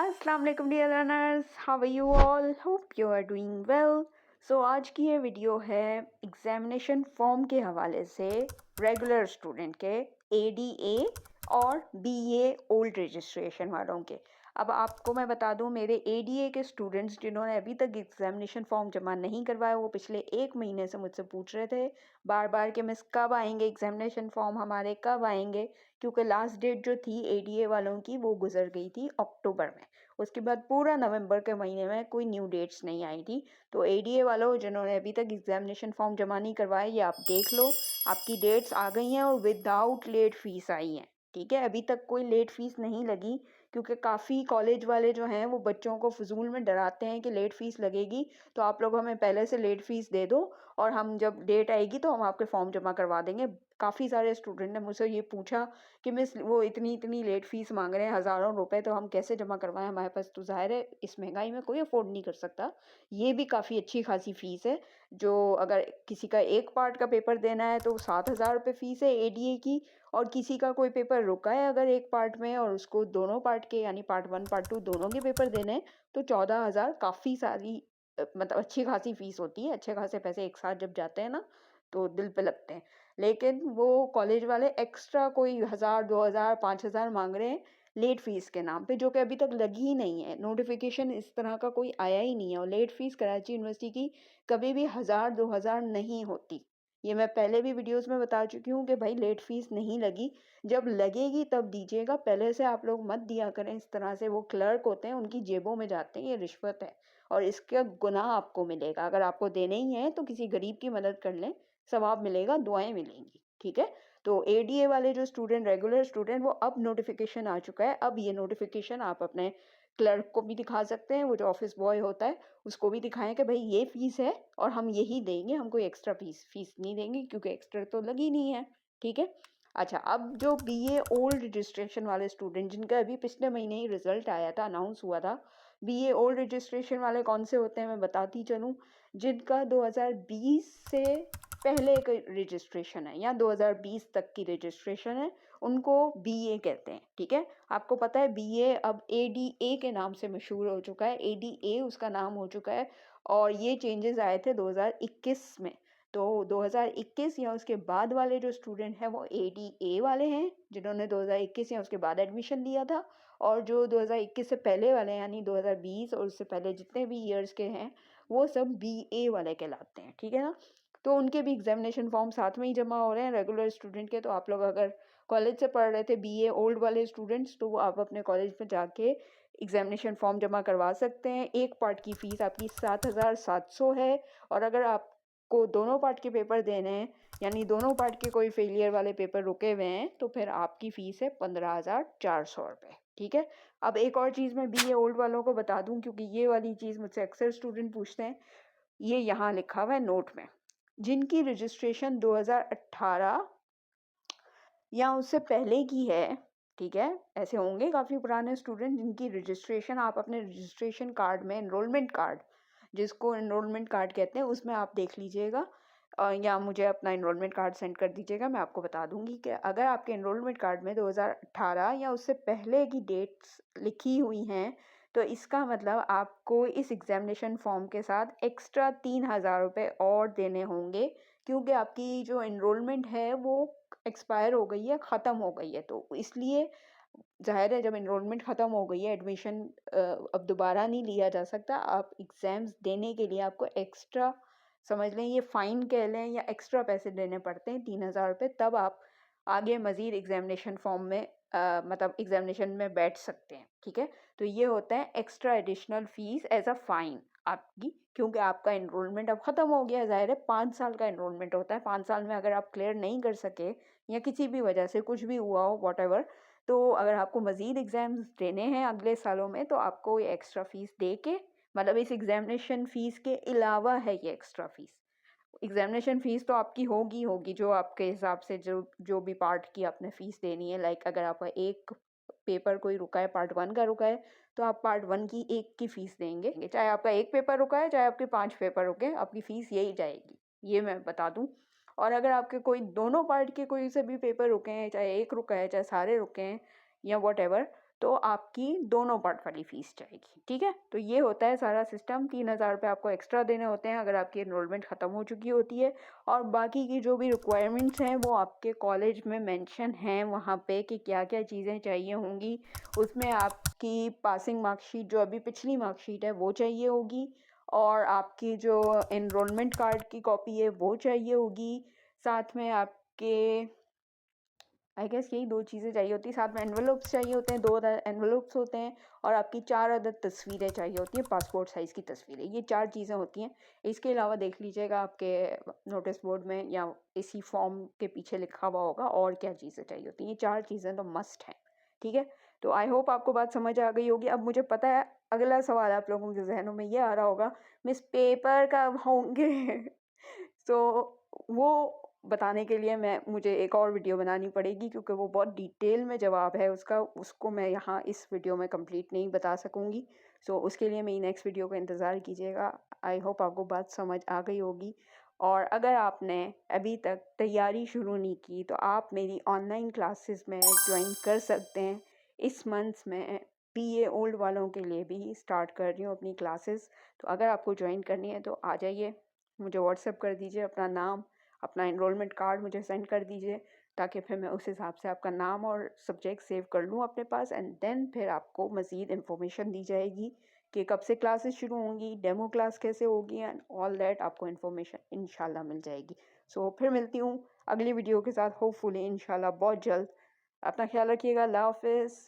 अस्सलाम वालेकुम dear learners, how are you all? Hope you are doing well. So आज की ये वीडियो है एग्जामिनेशन फॉर्म के हवाले से रेगुलर स्टूडेंट के एडीए और बीए ओल्ड रजिस्ट्रेशन वालों के। अब आपको मैं बता दूं, मेरे एडीए के स्टूडेंट्स जिन्होंने अभी तक एग्जामिनेशन फॉर्म जमा नहीं करवाया, वो पिछले 1 महीने से मुझसे पूछ रहे थे बार बार कि मिस कब आएंगे एग्जामिनेशन फॉर्म, हमारे कब आएंगे, क्योंकि लास्ट डेट जो थी एडीए वालों की वो गुजर गई थी अक्टूबर में। उसके बाद पूरा नवंबर के महीने में कोई न्यू डेट्स नहीं आई थी। तो एडीए वालों जिन्होंने अभी तक एग्जामिनेशन फॉर्म जमा नहीं करवाया, ये आप देख लो, आपकी डेट्स आ गई हैं और विदाउट लेट फीस आई हैं। ठीक है, अभी तक कोई लेट फीस नहीं लगी, क्योंकि काफ़ी कॉलेज वाले जो हैं वो बच्चों को फजूल में डराते हैं कि लेट फीस लगेगी, तो आप लोग हमें पहले से लेट फीस दे दो और हम जब डेट आएगी तो हम आपके फॉर्म जमा करवा देंगे। काफ़ी सारे स्टूडेंट ने मुझसे ये पूछा कि मिस वो इतनी इतनी लेट फीस मांग रहे हैं, हज़ारों रुपए, तो हम कैसे जमा करवाएं, हमारे पास तो ज़ाहिर है इस महंगाई में कोई अफोर्ड नहीं कर सकता। ये भी काफ़ी अच्छी खासी फीस है, जो अगर किसी का एक पार्ट का पेपर देना है तो 7,000 रुपये फीस है एडीए की, और किसी का कोई पेपर रुका है अगर एक पार्ट में और उसको दोनों पार्ट के यानी पार्ट 1 पार्ट 2 दोनों के पेपर देने हैं तो 14,000 काफ़ी सारी मतलब अच्छी खासी फीस होती है। अच्छे खासे पैसे एक साथ जब जाते हैं ना तो दिल पे लगते हैं। लेकिन वो कॉलेज वाले एक्स्ट्रा कोई 1,000 2,000 5,000 मांग रहे हैं लेट फीस के नाम पे, जो कि अभी तक लगी ही नहीं है। नोटिफिकेशन इस तरह का कोई आया ही नहीं है, और लेट फीस कराची यूनिवर्सिटी की कभी भी 1,000 2,000 नहीं होती। ये मैं पहले भी वीडियोस में बता चुकी हूँ कि भाई लेट फीस नहीं लगी, जब लगेगी तब दीजिएगा, पहले से आप लोग मत दिया करें इस तरह से। वो क्लर्क होते हैं, उनकी जेबों में जाते हैं, ये रिश्वत है और इसका गुनाह आपको मिलेगा। अगर आपको देने ही है तो किसी गरीब की मदद कर लें, सवाब मिलेगा, दुआएं मिलेंगी। ठीक है, तो एडीए वाले जो स्टूडेंट रेगुलर स्टूडेंट, वो अब नोटिफिकेशन आ चुका है। अब ये नोटिफिकेशन आप अपने क्लर्क को भी दिखा सकते हैं, वो जो ऑफिस बॉय होता है उसको भी दिखाएं कि भाई ये फीस है और हम यही देंगे, हम कोई एक्स्ट्रा फीस नहीं देंगे, क्योंकि एक्स्ट्रा तो लगी नहीं है। ठीक है, अच्छा, अब जो बीए ओल्ड रजिस्ट्रेशन वाले स्टूडेंट जिनका अभी पिछले महीने ही रिजल्ट आया था, अनाउंस हुआ था, बीए ओल्ड रजिस्ट्रेशन वाले कौन से होते हैं मैं बताती चलूँ। जिनका 2020 से पहले का रजिस्ट्रेशन है या 2020 तक की रजिस्ट्रेशन है, उनको बीए कहते हैं। ठीक है, आपको पता है बीए अब एडीए के नाम से मशहूर हो चुका है, एडीए उसका नाम हो चुका है, और ये चेंजेस आए थे 2021 में। तो 2021 या उसके बाद वाले जो स्टूडेंट हैं वो एडीए वाले हैं, जिन्होंने 2021 या उसके बाद एडमिशन लिया था, और जो 2021 से पहले वाले यानी 2020 और उससे पहले जितने भी ईयर्स के हैं वो सब बीए वाले कहलाते हैं। ठीक है ना, तो उनके भी एग्जामिनेशन फॉर्म साथ में ही जमा हो रहे हैं रेगुलर स्टूडेंट के। तो आप लोग अगर कॉलेज से पढ़ रहे थे बीए ओल्ड वाले स्टूडेंट्स, तो वो आप अपने कॉलेज में जाके एग्जामिनेशन फॉर्म जमा करवा सकते हैं। एक पार्ट की फ़ीस आपकी 7,700 है, और अगर आपको दोनों पार्ट के पेपर देने हैं यानी दोनों पार्ट के कोई फेलियर वाले पेपर रुके हुए हैं तो फिर आपकी फ़ीस है 15,400 रुपये। ठीक है, अब एक और चीज़ मैं बीए ओल्ड वालों को बता दूं, क्योंकि ये वाली चीज़ मुझसे अक्सर स्टूडेंट पूछते हैं। ये यहाँ लिखा हुआ है नोट में, जिनकी रजिस्ट्रेशन 2018 या उससे पहले की है। ठीक है, ऐसे होंगे काफ़ी पुराने स्टूडेंट जिनकी रजिस्ट्रेशन आप अपने रजिस्ट्रेशन कार्ड में, एनरोलमेंट कार्ड जिसको एनरोलमेंट कार्ड कहते हैं, उसमें आप देख लीजिएगा, या मुझे अपना एनरोलमेंट कार्ड सेंड कर दीजिएगा, मैं आपको बता दूंगी कि अगर आपके एनरोलमेंट कार्ड में 2018 या उससे पहले की डेट्स लिखी हुई हैं तो इसका मतलब आपको इस एग्जामिनेशन फॉर्म के साथ एक्स्ट्रा 3,000 रुपये और देने होंगे, क्योंकि आपकी जो एनरोलमेंट है वो एक्सपायर हो गई है, ख़त्म हो गई है। तो इसलिए ज़ाहिर है जब एनरोलमेंट ख़त्म हो गई है, एडमिशन अब दोबारा नहीं लिया जा सकता। आप एग्ज़ाम्स देने के लिए आपको एक्स्ट्रा, समझ लें ये फ़ाइन कह लें या एक्स्ट्रा पैसे देने पड़ते हैं 3,000 रुपये, तब आप आगे मज़ीद एग्ज़ामिनेशन फॉर्म में मतलब एग्ज़ामिनेशन में बैठ सकते हैं। ठीक है, तो ये होता है extra additional fees as a fine आपकी, क्योंकि आपका एनरोलमेंट अब ख़त्म हो गया। ज़ाहिर है 5 साल का एनरोलमेंट होता है, 5 साल में अगर आप क्लियर नहीं कर सके या किसी भी वजह से कुछ भी हुआ हो व्हाटएवर, तो अगर आपको मज़ीद एग्ज़ाम्स देने हैं अगले सालों में तो आपको ये एक्स्ट्रा फ़ीस दे के, मतलब इस एग्ज़ामिनेशन फ़ीस के अलावा है ये एक्स्ट्रा फ़ीस। एग्जामिनेशन फ़ीस तो आपकी होगी होगी जो आपके हिसाब से जो जो भी पार्ट की आपने फ़ीस देनी है। लाइक अगर आपका एक पेपर कोई रुका है, पार्ट 1 का रुका है, तो आप पार्ट 1 की एक की फ़ीस देंगे। चाहे आपका एक पेपर रुका है, चाहे आपके 5 पेपर रुके, आपकी फ़ीस यही जाएगी, ये मैं बता दूँ। और अगर आपके कोई दोनों पार्ट के कोई से भी पेपर रुके हैं, चाहे एक रुका है, चाहे सारे रुके हैं या व्हाटएवर, तो आपकी दोनों पार्ट वाली फ़ीस जाएगी, ठीक है? तो ये होता है सारा सिस्टम। 3,000 रुपये आपको एक्स्ट्रा देने होते हैं अगर आपकी एनरोलमेंट ख़त्म हो चुकी होती है, और बाकी की जो भी रिक्वायरमेंट्स हैं वो आपके कॉलेज में मेंशन हैं वहाँ पे कि क्या-क्या चीज़ें चाहिए होंगी। उसमें आपकी पासिंग मार्कशीट, जो अभी पिछली मार्कशीट है, वो चाहिए होगी, और आपकी जो एनरोलमेंट कार्ड की कॉपी है वो चाहिए होगी। साथ में आपके आई गेस यही 2 चीज़ें चाहिए होती हैं, साथ में एनवेलप्स चाहिए होते हैं, 2 एनवेलप्स होते हैं, और आपकी 4 अदद तस्वीरें चाहिए होती हैं, पासपोर्ट साइज़ की तस्वीरें। ये 4 चीज़ें होती हैं। इसके अलावा देख लीजिएगा आपके नोटिस बोर्ड में या इसी फॉर्म के पीछे लिखा हुआ होगा और क्या चीज़ें चाहिए होती हैं। ये 4 चीज़ें तो मस्ट हैं, ठीक है? तो आई होप आपको बात समझ आ गई होगी। अब मुझे पता है अगला सवाल आप लोगों के ज़हनों में ये आ रहा होगा, मिस पेपर कब होंगे? सो वो बताने के लिए मुझे एक और वीडियो बनानी पड़ेगी, क्योंकि वो बहुत डिटेल में जवाब है उसका, उसको मैं यहाँ इस वीडियो में कंप्लीट नहीं बता सकूँगी। सो उसके लिए मेरी नेक्स्ट वीडियो का इंतज़ार कीजिएगा। आई होप आपको बात समझ आ गई होगी, और अगर आपने अभी तक तैयारी शुरू नहीं की तो आप मेरी ऑनलाइन क्लासेस में ज्वाइन कर सकते हैं। इस मंथ में बीए ओल्ड वालों के लिए भी स्टार्ट कर रही हूँ अपनी क्लासेस। तो अगर आपको ज्वाइन करनी है तो आ जाइए, मुझे व्हाट्सएप कर दीजिए अपना नाम, अपना एनरोलमेंट कार्ड मुझे सेंड कर दीजिए, ताकि फिर मैं उस हिसाब से आपका नाम और सब्जेक्ट सेव कर लूँ अपने पास, एंड देन फिर आपको मज़ीद इन्फॉर्मेशन दी जाएगी कि कब से क्लासेस शुरू होंगी, डेमो क्लास कैसे होगी, एंड ऑल दैट आपको इन्फॉर्मेशन इंशाल्लाह मिल जाएगी। सो फिर मिलती हूँ अगली वीडियो के साथ, होपफुली इंशाल्लाह बहुत जल्द। अपना ख्याल रखिएगा। अल्लाह हाफ़िज़।